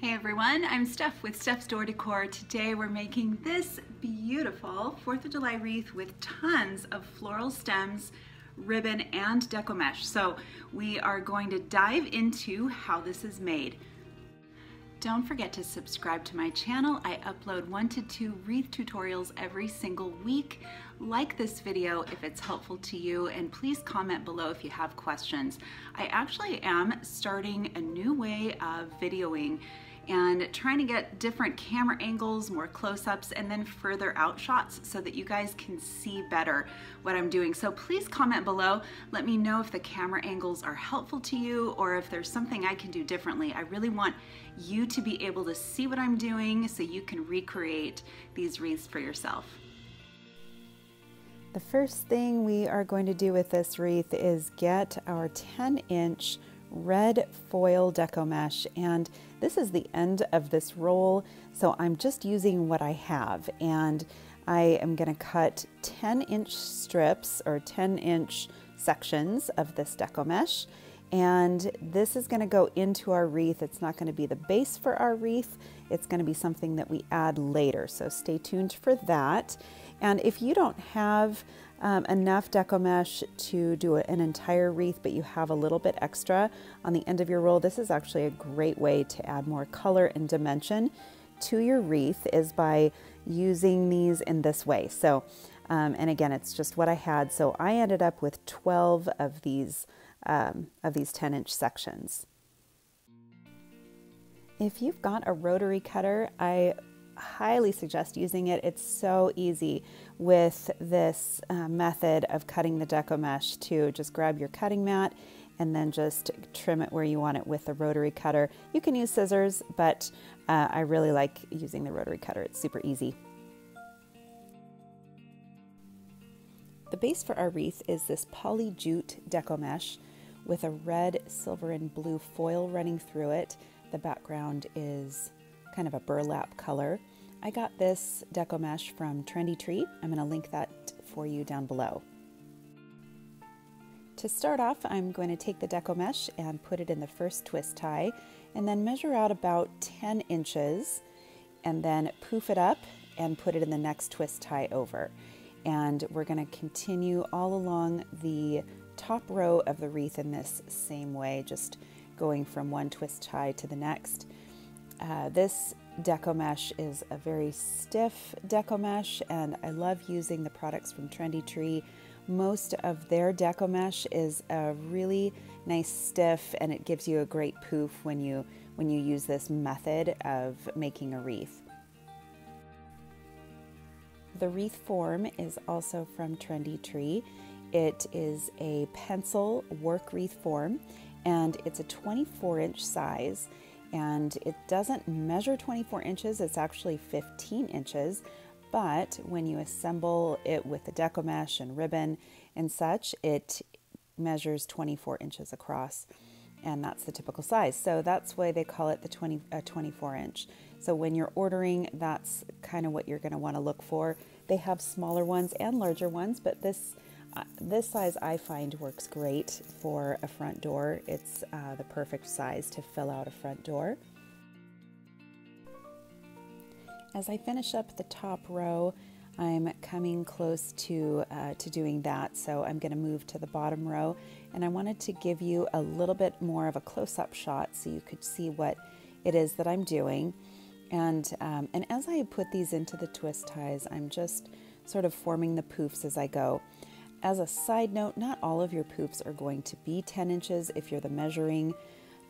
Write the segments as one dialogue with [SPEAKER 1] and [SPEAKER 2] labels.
[SPEAKER 1] Hey everyone, I'm Steph with Steph's Door Decor. Today we're making this beautiful 4th of July wreath with tons of floral stems, ribbon, and deco mesh. So we are going to dive into how this is made. Don't forget to subscribe to my channel. I upload 1 to 2 wreath tutorials every single week. Like this video if it's helpful to you, and please comment below if you have questions. I actually am starting a new way of videoing and trying to get different camera angles, more close-ups, and then further out shots so that you guys can see better what I'm doing. So please comment below. Let me know if the camera angles are helpful to you or if there's something I can do differently. I really want you to be able to see what I'm doing so you can recreate these wreaths for yourself.
[SPEAKER 2] The first thing we are going to do with this wreath is get our 10-inch red foil deco mesh, and this is the end of this roll, so I'm just using what I have, and I am going to cut 10-inch strips or 10-inch sections of this deco mesh, and this is going to go into our wreath. It's not going to be the base for our wreath, it's going to be something that we add later, so stay tuned for that. And if you don't have enough deco mesh to do an entire wreath, but you have a little bit extra on the end of your roll, this is actually a great way to add more color and dimension to your wreath, is by using these in this way. So, and again, it's just what I had. So I ended up with 12 of these 10-inch sections. If you've got a rotary cutter, I highly suggest using it. It's so easy with this method of cutting the deco mesh to just grab your cutting mat and then just trim it where you want it with the rotary cutter. You can use scissors, but I really like using the rotary cutter. It's super easy. The base for our wreath is this poly jute deco mesh with a red, silver, and blue foil running through it. The background is kind of a burlap color. I got this deco mesh from Trendy Tree. I'm going to link that for you down below. To start off, I'm going to take the deco mesh and put it in the first twist tie, and then measure out about 10 inches, and then poof it up and put it in the next twist tie over. And we're going to continue all along the top row of the wreath in this same way, just going from one twist tie to the next. This deco mesh is a very stiff deco mesh, and I love using the products from Trendy Tree. Most of their deco mesh is a really nice stiff, and it gives you a great poof when you use this method of making a wreath. The wreath form is also from Trendy Tree. It is a pencil work wreath form, and it's a 24-inch size. And it doesn't measure 24 inches, it's actually 15 inches, but when you assemble it with the deco mesh and ribbon and such, it measures 24 inches across, and that's the typical size. So that's why they call it the 24-inch. So when you're ordering, that's kind of what you're going to want to look for. They have smaller ones and larger ones, but this size I find works great for a front door. It's the perfect size to fill out a front door. As I finish up the top row, I'm coming close to doing that, so I'm going to move to the bottom row, and I wanted to give you a little bit more of a close-up shot so you could see what it is that I'm doing. And as I put these into the twist ties, I'm just sort of forming the poofs as I go. As a side note, not all of your poofs are going to be 10 inches if you're the measuring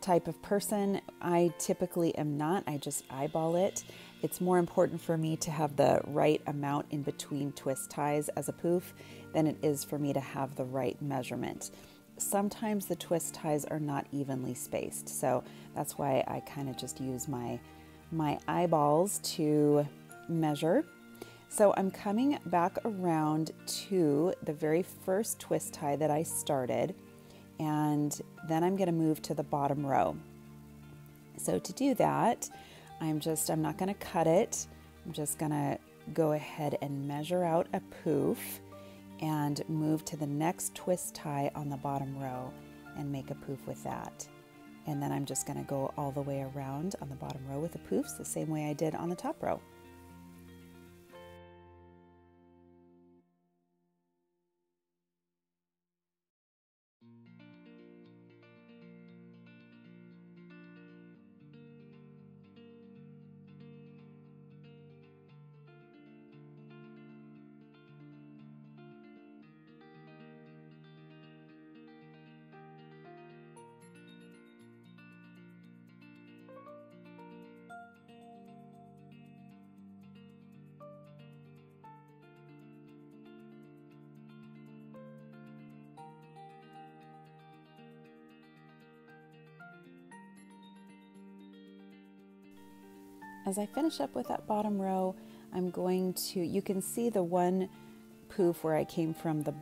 [SPEAKER 2] type of person. I typically am not. I just eyeball it. It's more important for me to have the right amount in between twist ties as a poof than it is for me to have the right measurement. Sometimes the twist ties are not evenly spaced, so that's why I kind of just use my eyeballs to measure. So I'm coming back around to the very first twist tie that I started, and then I'm going to move to the bottom row. So to do that, I'm not going to cut it. I'm just going to go ahead and measure out a poof and move to the next twist tie on the bottom row and make a poof with that. And then I'm just going to go all the way around on the bottom row with the poofs the same way I did on the top row. As I finish up with that bottom row, I'm going to, you can see the one poof where I came from the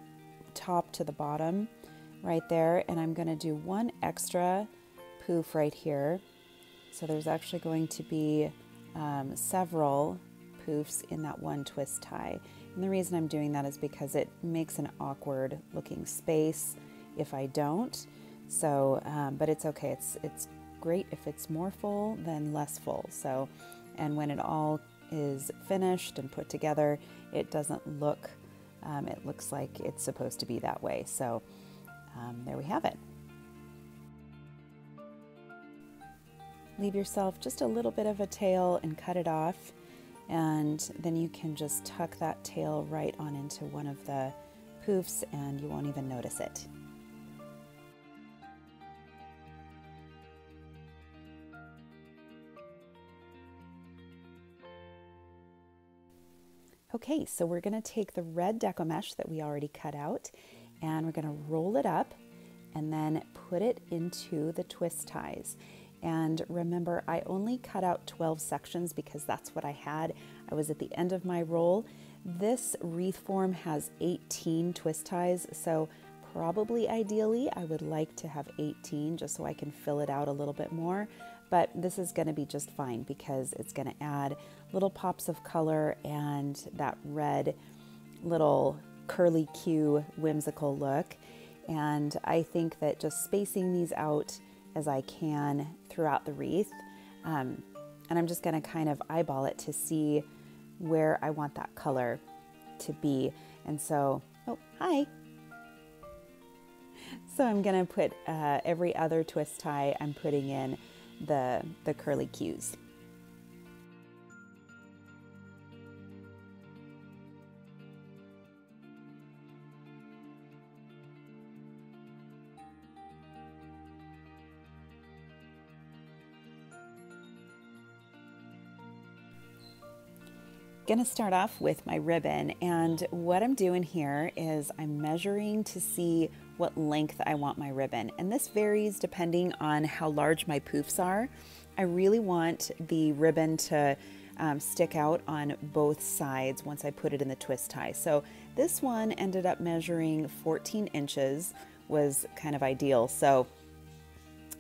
[SPEAKER 2] top to the bottom right there, and I'm going to do one extra poof right here. So there's actually going to be several poofs in that one twist tie. And the reason I'm doing that is because it makes an awkward looking space if I don't. So, but it's okay. It's great if it's more full than less full. So, and when it all is finished and put together, it doesn't look, it looks like it's supposed to be that way. So there we have it. Leave yourself just a little bit of a tail and cut it off, and then you can just tuck that tail right on into one of the poofs and you won't even notice it. Okay, so we're going to take the red deco mesh that we already cut out, and we're going to roll it up and then put it into the twist ties. And remember, I only cut out 12 sections because that's what I had. I was at the end of my roll. This wreath form has 18 twist ties, so probably ideally I would like to have 18 just so I can fill it out a little bit more. But this is going to be just fine because it's going to add little pops of color and that red little curly Q whimsical look. And I think that just spacing these out as I can throughout the wreath, and I'm just going to kind of eyeball it to see where I want that color to be. And so, oh, hi. So I'm going to put every other twist tie, I'm putting in the curly Qs. Going to start off with my ribbon, and what I'm doing here is I'm measuring to see what length I want my ribbon, and this varies depending on how large my poofs are. I really want the ribbon to stick out on both sides once I put it in the twist tie. So this one ended up measuring 14 inches, was kind of ideal. So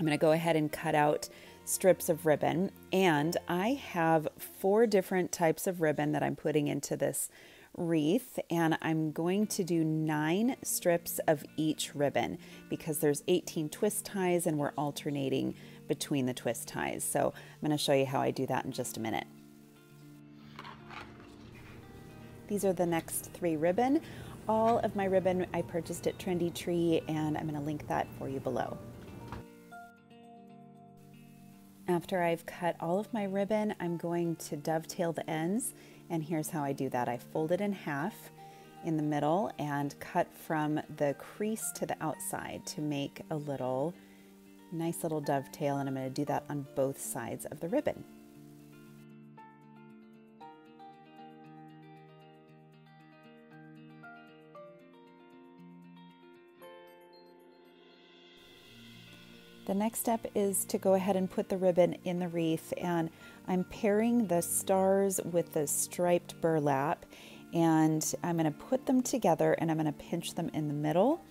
[SPEAKER 2] I'm going to go ahead and cut out strips of ribbon, and I have 4 different types of ribbon that I'm putting into this wreath, and I'm going to do 9 strips of each ribbon because there's 18 twist ties and we're alternating between the twist ties. So I'm going to show you how I do that in just a minute. These are the next 3 ribbon. All of my ribbon I purchased at Trendy Tree, and I'm going to link that for you below. After I've cut all of my ribbon, I'm going to dovetail the ends, and here's how I do that. I fold it in half in the middle and cut from the crease to the outside to make a nice little dovetail, and I'm going to do that on both sides of the ribbon. The next step is to go ahead and put the ribbon in the wreath, and I'm pairing the stars with the striped burlap, and I'm going to put them together and I'm going to pinch them in the middle,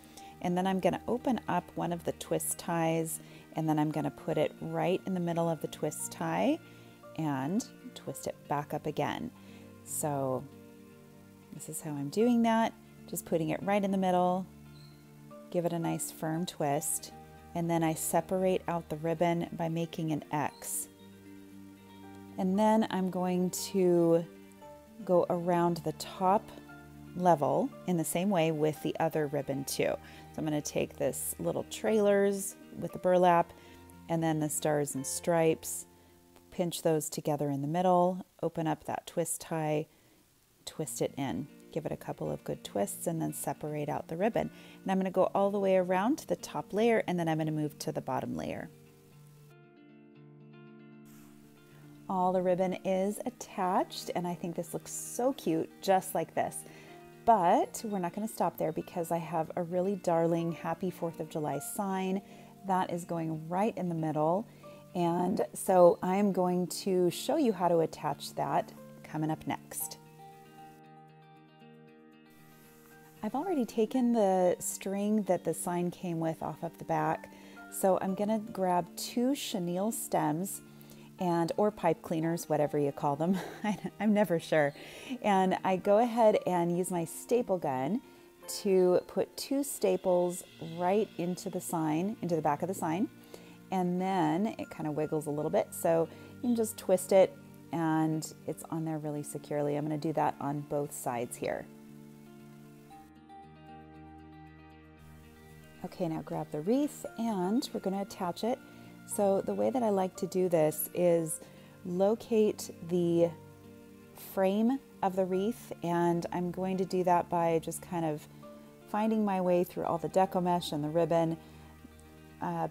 [SPEAKER 2] and then I'm going to open up one of the twist ties, and then I'm going to put it right in the middle of the twist tie and twist it back up again. So this is how I'm doing that, just putting it right in the middle, give it a nice firm twist. and then I separate out the ribbon by making an X. And then I'm going to go around the top level in the same way with the other ribbon too. So I'm going to take this little trailers with the burlap and then the stars and stripes, pinch those together in the middle, open up that twist tie, twist it in, give it a couple of good twists, and then separate out the ribbon. And I'm going to go all the way around to the top layer, and then I'm going to move to the bottom layer. All the ribbon is attached, and I think this looks so cute just like this. But we're not going to stop there because I have a really darling Happy 4th of July sign that is going right in the middle. And so I'm going to show you how to attach that coming up next. I've already taken the string that the sign came with off of the back. So I'm going to grab 2 chenille stems or pipe cleaners, whatever you call them. I'm never sure. And I go ahead and use my staple gun to put 2 staples right into the sign, into the back of the sign. And then it kind of wiggles a little bit. So you can just twist it and it's on there really securely. I'm going to do that on both sides here. Okay, now grab the wreath and we're going to attach it. So the way that I like to do this is locate the frame of the wreath, and I'm going to do that by just kind of finding my way through all the deco mesh and the ribbon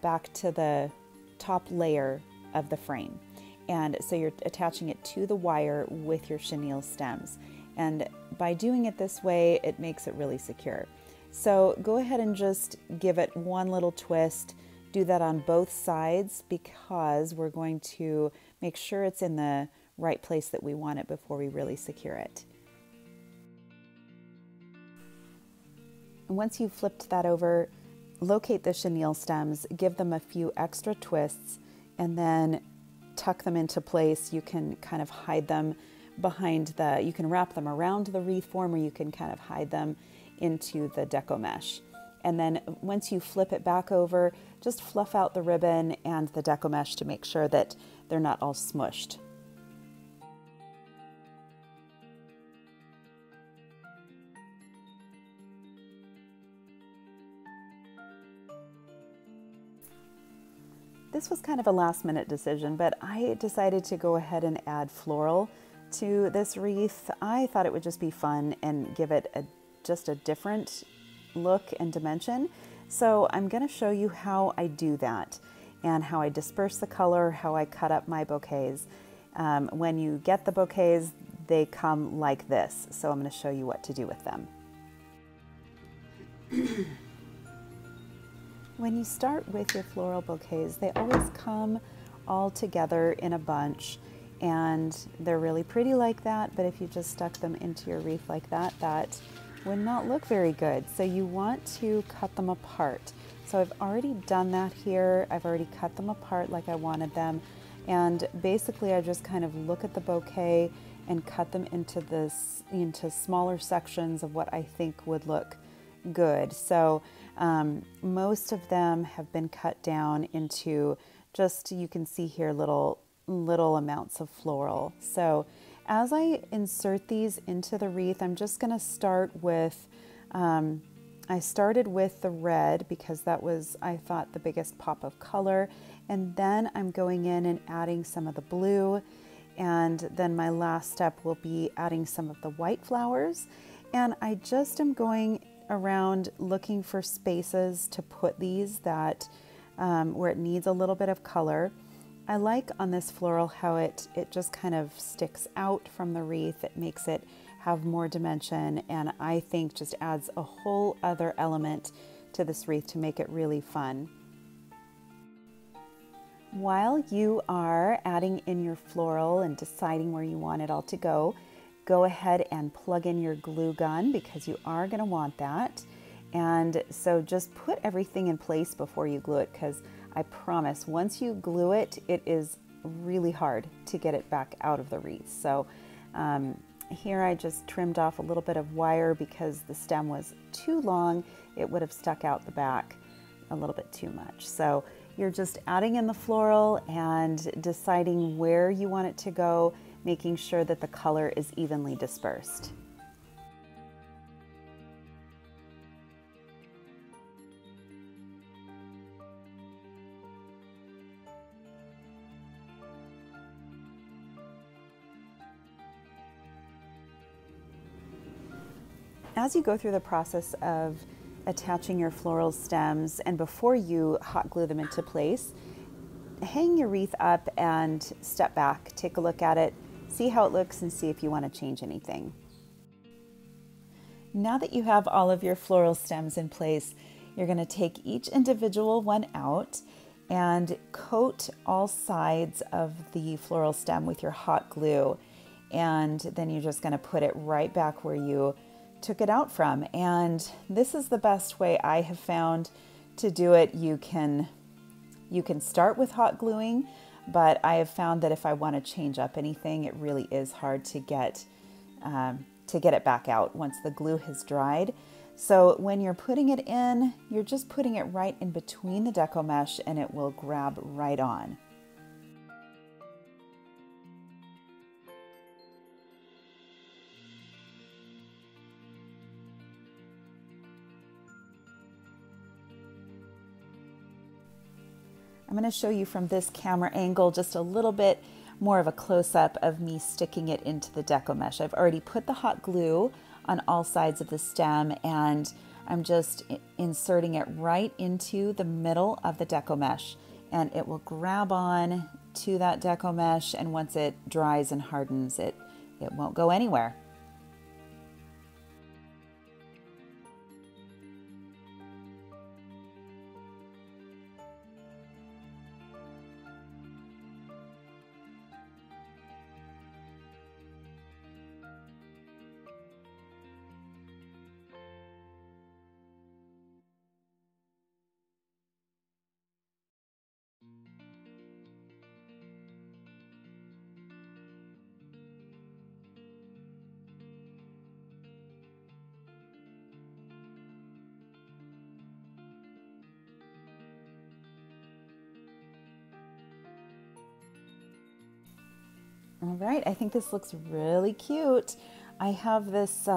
[SPEAKER 2] back to the top layer of the frame. And so you're attaching it to the wire with your chenille stems. And by doing it this way, it makes it really secure. So go ahead and just give it one little twist. Do that on both sides because we're going to make sure it's in the right place that we want it before we really secure it. And once you've flipped that over, locate the chenille stems, give them a few extra twists, and then tuck them into place. You can kind of hide them behind you can wrap them around the wreath form, or you can kind of hide them into the deco mesh. And then once you flip it back over, just fluff out the ribbon and the deco mesh to make sure that they're not all smushed. This was kind of a last minute decision, but I decided to go ahead and add floral to this wreath. I thought it would just be fun and give it just a different look and dimension. So I'm going to show you how I do that and how I disperse the color, how I cut up my bouquets. When you get the bouquets, they come like this. So I'm going to show you what to do with them. When you start with your floral bouquets, they always come all together in a bunch, and they're really pretty like that, but if you just stuck them into your wreath like that, that would not look very good. So you want to cut them apart. So I've already done that here. I've already cut them apart like I wanted them. And basically I just kind of look at the bouquet and cut them into smaller sections of what I think would look good. So most of them have been cut down into just, you can see here, little amounts of floral. So as I insert these into the wreath, I'm just going to start with, I started with the red because that was, I thought, the biggest pop of color. And then I'm going in and adding some of the blue. And then my last step will be adding some of the white flowers. And I just am going around looking for spaces to put these that where it needs a little bit of color. I like on this floral how it just kind of sticks out from the wreath. It makes it have more dimension, and I think just adds a whole other element to this wreath to make it really fun. While you are adding in your floral and deciding where you want it all to go ahead and plug in your glue gun because you are going to want that. And so just put everything in place before you glue it, because I promise once you glue it, it is really hard to get it back out of the wreath. So here I just trimmed off a little bit of wire because the stem was too long. It would have stuck out the back a little bit too much. So you're just adding in the floral and deciding where you want it to go, making sure that the color is evenly dispersed. As you go through the process of attaching your floral stems and before you hot glue them into place, hang your wreath up and step back, take a look at it, see how it looks and see if you want to change anything. Now that you have all of your floral stems in place, you're going to take each individual one out and coat all sides of the floral stem with your hot glue. And then you're just going to put it right back where you took it out from. And this is the best way I have found to do it. You can start with hot gluing, but I have found that if I want to change up anything, it really is hard to get it back out once the glue has dried. So when you're putting it in, you're just putting it right in between the deco mesh and it will grab right on. I'm going to show you from this camera angle just a little bit more of a close-up of me sticking it into the deco mesh. I've already put the hot glue on all sides of the stem and I'm just inserting it right into the middle of the deco mesh and it will grab on to that deco mesh, and once it dries and hardens, it won't go anywhere. All right, I think this looks really cute. I have this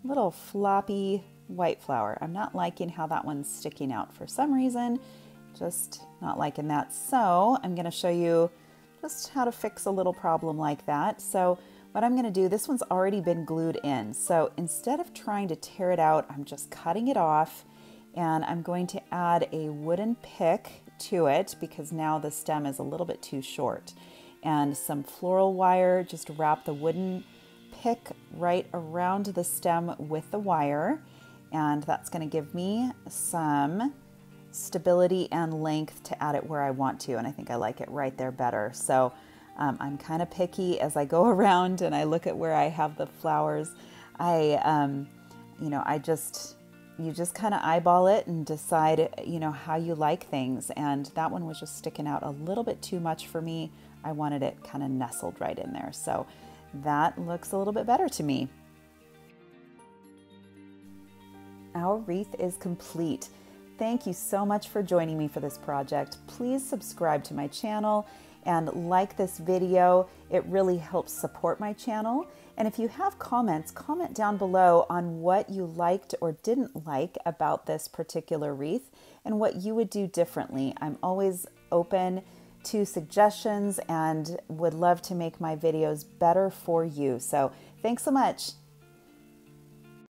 [SPEAKER 2] little floppy white flower. I'm not liking how that one's sticking out for some reason, just not liking that. So I'm gonna show you just how to fix a little problem like that. So what I'm gonna do, this one's already been glued in. So instead of trying to tear it out, I'm just cutting it off and I'm going to add a wooden pick to it because now the stem is a little bit too short. And some floral wire, just wrap the wooden pick right around the stem with the wire. And that's gonna give me some stability and length to add it where I want to. And I think I like it right there better. So I'm kind of picky as I go around and I look at where I have the flowers. You just kind of eyeball it and decide, how you like things. And that one was just sticking out a little bit too much for me. I wanted it kind of nestled right in there. So that looks a little bit better to me. Our wreath is complete. Thank you so much for joining me for this project. Please subscribe to my channel and like this video. It really helps support my channel. And if you have comments, comment down below on what you liked or didn't like about this particular wreath and what you would do differently. I'm always open to suggestions and would love to make my videos better for you. So thanks so much.